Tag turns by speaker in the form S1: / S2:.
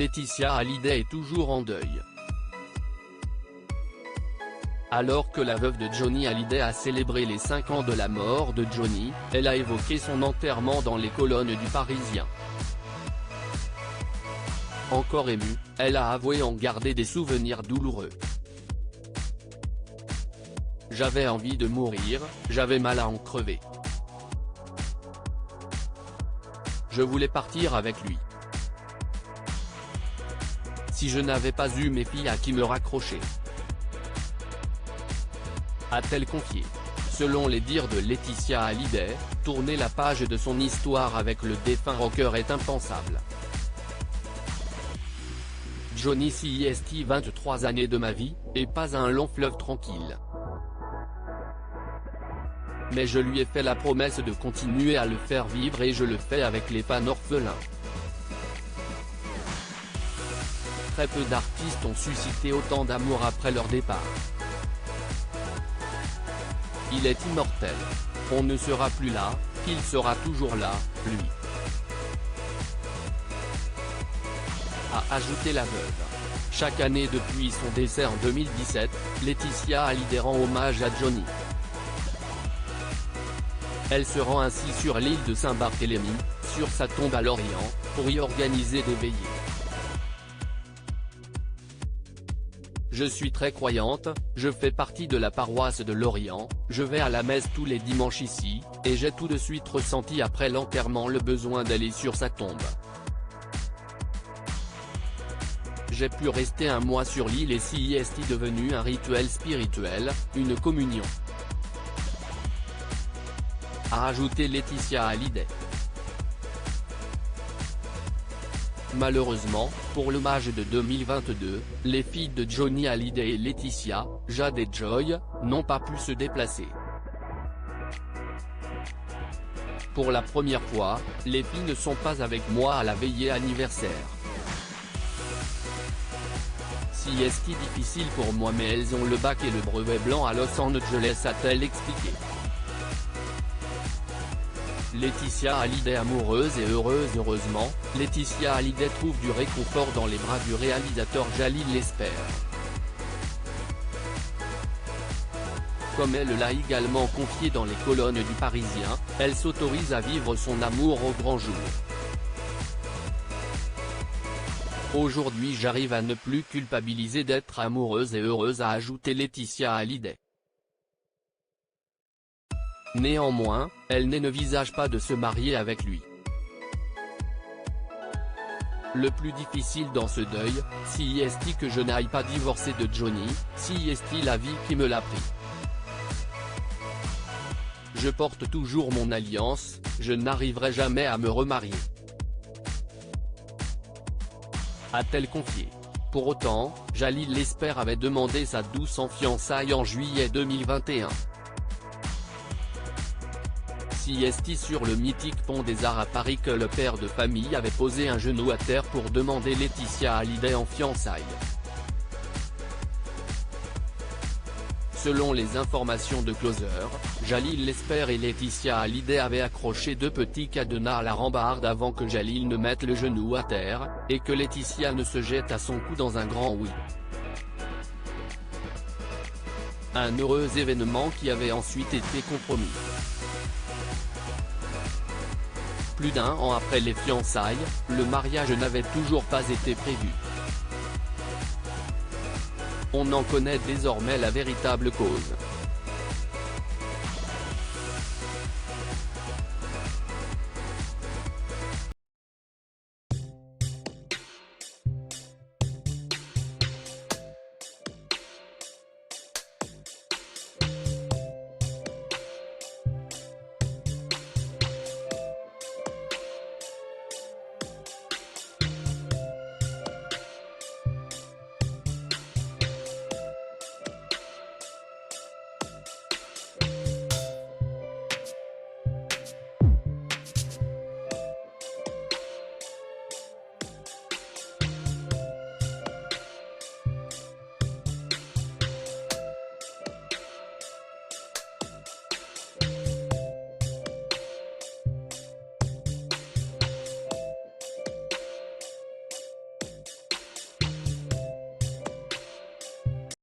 S1: Laetitia Hallyday est toujours en deuil. Alors que la veuve de Johnny Hallyday a célébré les 5 ans de la mort de Johnny, elle a évoqué son enterrement dans les colonnes du Parisien. Encore émue, elle a avoué en garder des souvenirs douloureux. J'avais envie de mourir, j'avais mal à en crever. Je voulais partir avec lui. Si je n'avais pas eu mes filles à qui me raccrocher. A-t-elle confié. Selon les dires de Laetitia Hallyday, tourner la page de son histoire avec le défunt rocker est impensable. Johnny CIST 23 années de ma vie, et pas un long fleuve tranquille. Mais je lui ai fait la promesse de continuer à le faire vivre et je le fais avec les fans orphelins. Très peu d'artistes ont suscité autant d'amour après leur départ. Il est immortel. On ne sera plus là, qu'il sera toujours là, lui. A ajouté la veuve. Chaque année depuis son décès en 2017, Laetitia Hallyday rend hommage à Johnny. Elle se rend ainsi sur l'île de Saint-Barthélemy, sur sa tombe à Lorient, pour y organiser des veillées. Je suis très croyante, je fais partie de la paroisse de Lorient, je vais à la messe tous les dimanches ici, et j'ai tout de suite ressenti après l'enterrement le besoin d'aller sur sa tombe. J'ai pu rester un mois sur l'île et CIST devenu un rituel spirituel, une communion. A ajouté Laetitia Hallyday. Malheureusement, pour l'hommage de 2022, les filles de Johnny Hallyday et Laetitia, Jade et Joy, n'ont pas pu se déplacer. Pour la première fois, les filles ne sont pas avec moi à la veillée anniversaire. CIST difficile pour moi mais elles ont le bac et le brevet blanc à Los Angeles, a-t-elle expliqué. Laetitia Hallyday amoureuse et heureuse. Heureusement, Laetitia Hallyday trouve du réconfort dans les bras du réalisateur Jalil Lesper. Comme elle l'a également confié dans les colonnes du Parisien, elle s'autorise à vivre son amour au grand jour. Aujourd'hui j'arrive à ne plus culpabiliser d'être amoureuse et heureuse, a ajouté Laetitia Hallyday. Néanmoins, elle n'envisage pas de se marier avec lui. Le plus difficile dans ce deuil, CIST que je n'aille pas divorcer de Johnny, CIST la vie qui me l'a pris. Je porte toujours mon alliance, je n'arriverai jamais à me remarier. A-t-elle confié. Pour autant, Jalil Lesper avait demandé sa douce en fiançailles en juillet 2021. CIST sur le mythique pont des Arts à Paris que le père de famille avait posé un genou à terre pour demander Laetitia Hallyday en fiançailles. Selon les informations de Closer, Jalil Lesper et Laetitia Hallyday avaient accroché 2 petits cadenas à la rambarde avant que Jalil ne mette le genou à terre, et que Laetitia ne se jette à son cou dans un grand oui. Un heureux événement qui avait ensuite été compromis. Plus d'1 an après les fiançailles, le mariage n'avait toujours pas été prévu. On en connaît désormais la véritable cause.